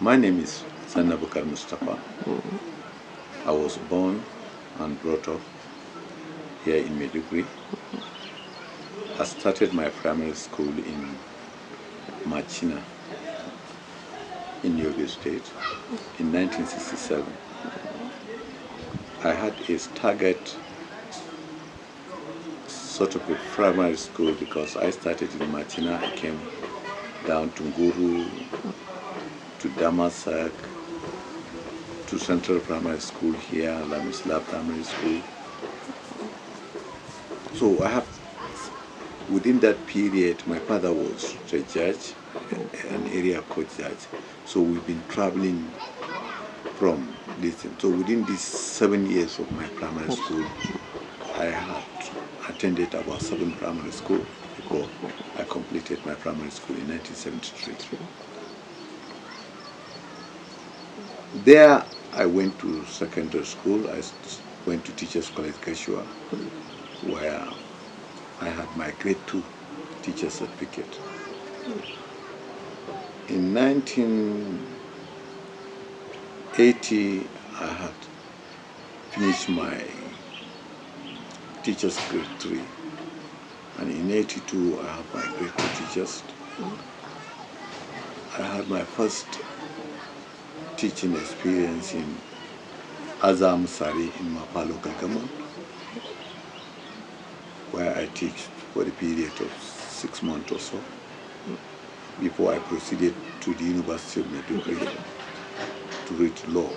My name is Zanna Bukar Mustapha. I was born and brought up here in Maiduguri. I started my primary school in Machina in Yobe State in 1967. I had a target sort of a primary school because I started in Machina. I came down to Nguru, to Damasak, to Central Primary School here, Lamisla Primary School. So I have, within that period, my father was a judge, an area court judge. So we've been traveling from this. So within these 7 years of my primary school, I had attended about 7 primary schools before I completed my primary school in 1973. There I went to secondary school. I went to Teachers College Kashua, where I had my grade 2 teacher certificate. In 1980, I had finished my teacher's grade 3. And in 82, I had my grade 2 teachers. I had my first teaching experience in Azam Sari in Mapa local government, where I teach for the period of 6 months or so, before I proceeded to the University of Maiduguri to read law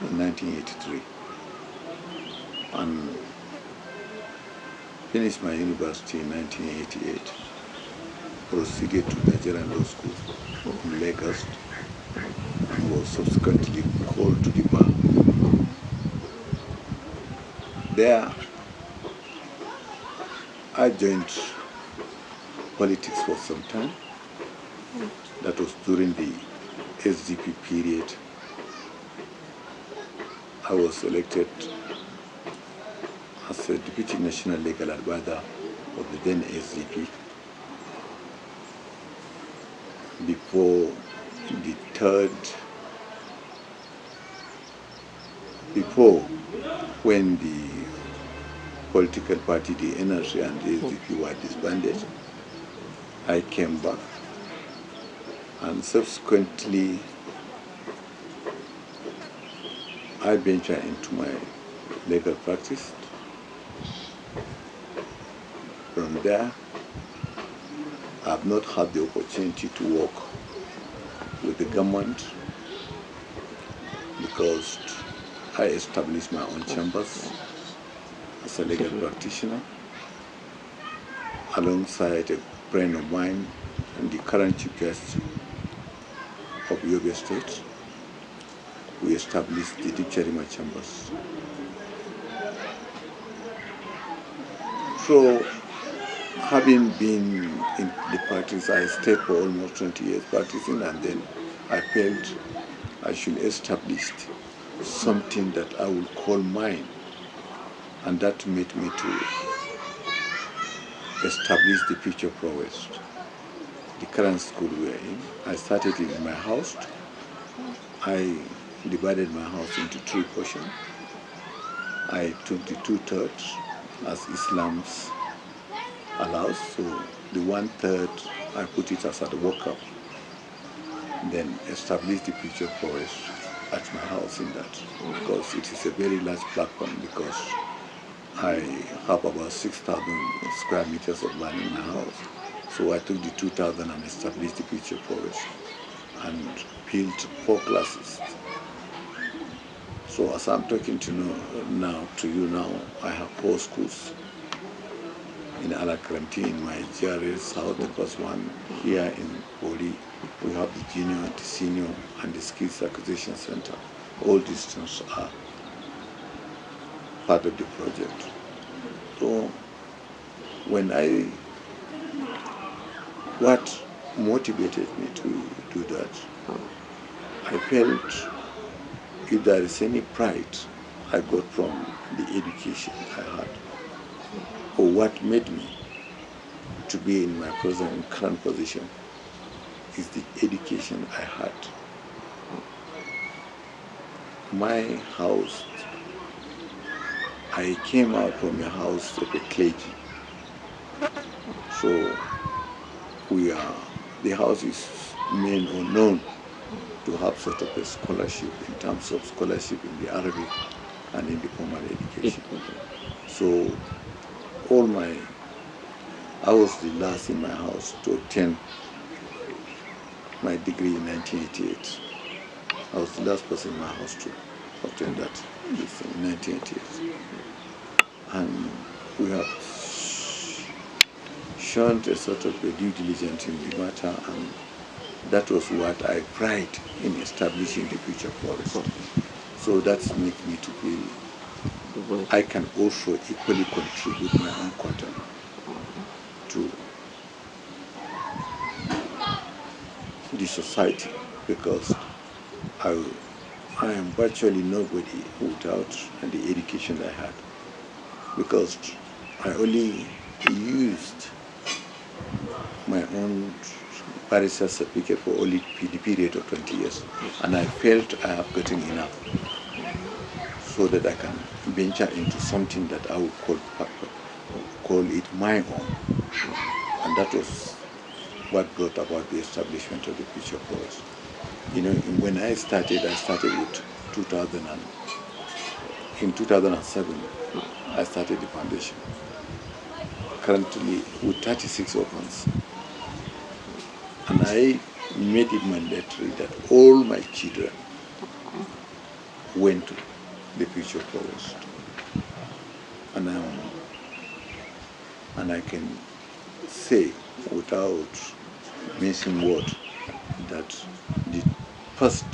in 1983. And finished my university in 1988, proceeded to Nigerian Law School in Lagos, and was subsequently called to the Barr. There, I joined politics for some time. That was during the SDP period. I was elected as a Deputy National Legal Advisor of the then SDP before when the political party, the NRC and the SDP were disbanded. I came back and subsequently I ventured into my legal practice. From there, I have not had the opportunity to work with the government because I established my own chambers as a legal practitioner alongside a friend of mine and the current chief justice of Yobe State. We established the Deep Charima chambers. So, having been in the practice, I stayed for almost 20 years practicing, and then I felt I should establish something that I would call mine, and that made me to establish the future Prowess, the current school we are in. I started it in my house. I divided my house into 3 portions. I took the 2/3 as Islam's allows, so the 1/3 I put it as a workup, then established the future Prowess at my house in that, because it is a very large platform, because I have about 6,000 square meters of land in my house. So I took the 2,000 and established the future Prowess and built 4 classes. So as I'm talking to you now, I have 4 schools. In Alakranti, in my GRA South, the first one. Here in Poli, we have the junior, the senior, and the skills acquisition center. All these things are part of the project. So what motivated me to do that, I felt if there is any pride I got from the education I had, or what made me to be in my present current position, is the education I had my house, I came out from a house of a clergy. So the house is main or known to have sort of a scholarship in terms of scholarship in the Arabic and in the formal education. So I was the last in my house to obtain my degree in 1988. I was the last person in my house to obtain that in 1988. And we have shown a sort of a due diligence in the matter, and that was what I pride in establishing the future forest. So that's made me to feel I can also equally contribute my own content to the society, because I am virtually nobody without the education I had, because I only used my own barrister certificate for only the period of 20 years, and I felt I have gotten enough so that I can venture into something that I would call it my own. And that was what brought about the establishment of the Future Forest. When I started with 2000 in 2007, I started the foundation. Currently with 36 orphans. And I made it mandatory that all my children went to the Future Forest. And I can say, without missing word, that the first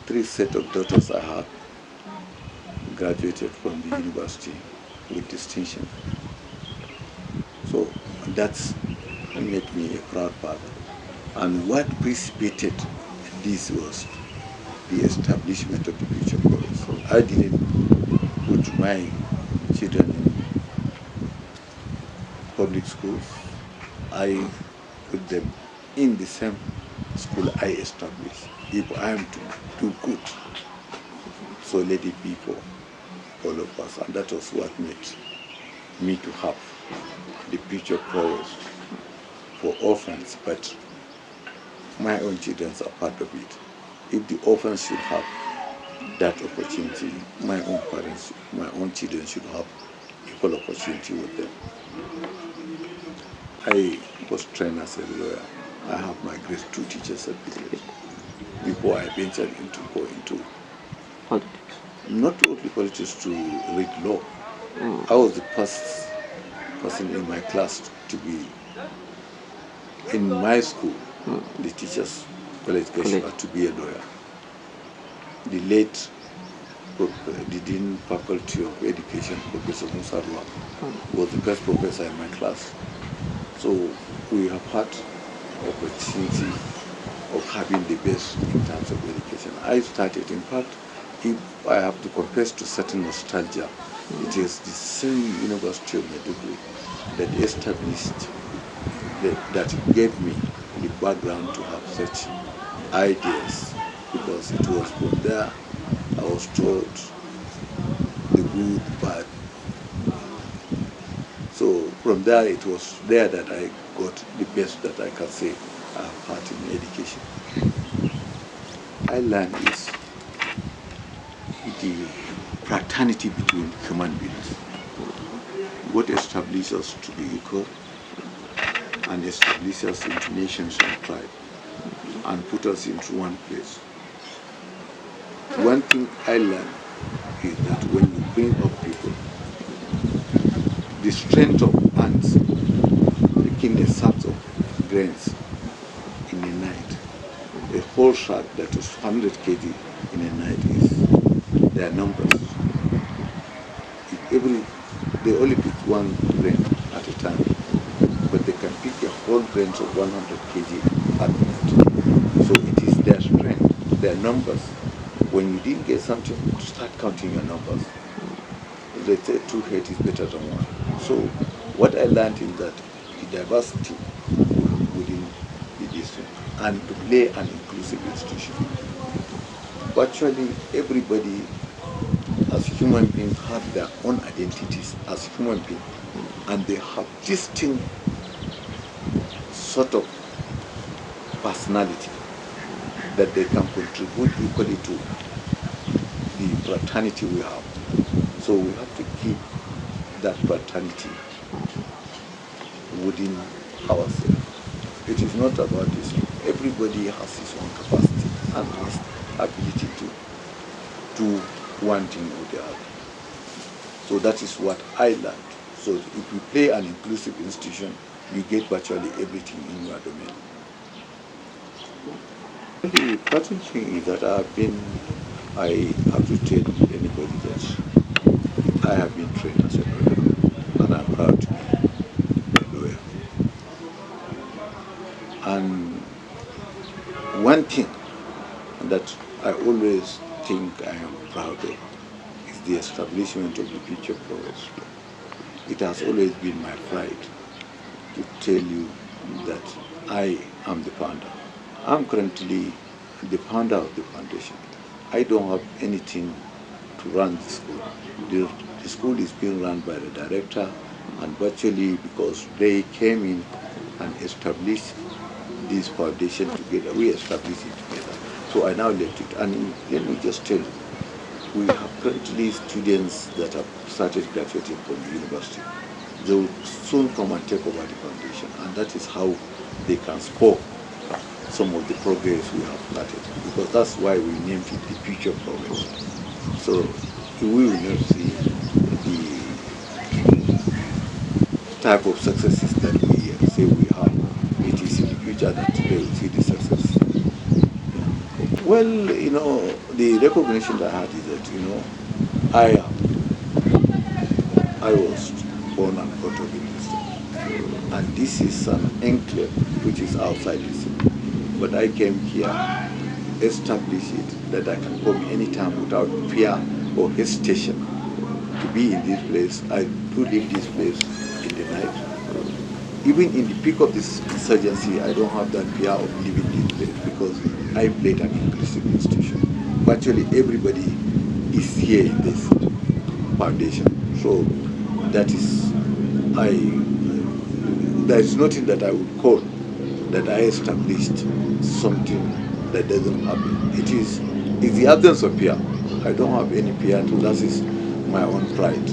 3 sets of daughters I had graduated from the university with distinction. So that's made me a proud father. And what precipitated this was the establishment of the Future Forest. So I didn't put my children in public schools. I put them in the same school I established. If I am to do good, so let it be for all of us. And that was what made me to have the Future Forest for orphans, but my own children are part of it. If the orphans should have that opportunity, my own parents, my own children should have equal opportunity with them. I was trained as a lawyer. I have my grade 2 teacher certificate before I ventured into politics. Not only politics, to read law. I was the first person in my class to be in my school. The teachers' qualification was to be a lawyer. The late the Dean Faculty of Education, Professor Musarwa, was the best professor in my class. So we have had opportunity of having the best in terms of education. I started, in fact, if I have to confess to certain nostalgia, it is the same University of Maiduguri that established, that gave me the background to have such ideas, because it was from there I was taught the good, bad. So from there, it was there that I got the best that I can say I have had in education. I learned is the fraternity between human beings. What establishes us to be equal and establishes us into nations and tribes and put us into one place. One thing I learned is that when you bring up people, the strength of ants picking a sack of grains in a night, a whole sack that is 100 kg in a night, is their numbers. They only pick one grain at a time, but they can pick a whole grain of 100 kg at night. So it is their strength, their numbers. When you didn't get something, start counting your numbers. They say 2 heads is better than 1. So what I learned is that the diversity within the district, and to play an inclusive institution. virtually everybody as human beings have their own identities as human beings, and they have distinct sort of personality that they can contribute equally to the fraternity we have. So we have to keep that fraternity within ourselves. It is not about this. Everybody has his own capacity and his ability to do one thing or the other. So that is what I learned. So if you play an inclusive institution, you get virtually everything in your domain. The important thing is that I have to tell anybody that I have been trained as a lawyer, and I'm proud to be a lawyer. And one thing that I always think I am proud of is the establishment of the future Prowess. It has always been my pride to tell you that I am the founder. I'm currently the founder of the foundation. I don't have anything to run the school. The school is being run by the director, and virtually because they came in and established this foundation together, we established it together. So I now left it. And let me just tell you, we have currently students that have started graduating from the university. They will soon come and take over the foundation, and that is how they can spur some of the progress we have started, because that's why we named it the future progress. So we will not see the type of successes that we say we have. It is in the future that they will see the success. Well, the recognition that I had is that, I was born and brought up in this city. And this is an enclave which is outside the city. But I came here, established it, that I can come anytime without fear or hesitation to be in this place. I do leave this place in the night. Even in the peak of this insurgency, I don't have that fear of leaving this place because I played an inclusive institution. Virtually everybody is here in this foundation. So that is, there is nothing that I would call that I established something that doesn't happen. It's the absence of fear. I don't have any fear, so that is my own pride.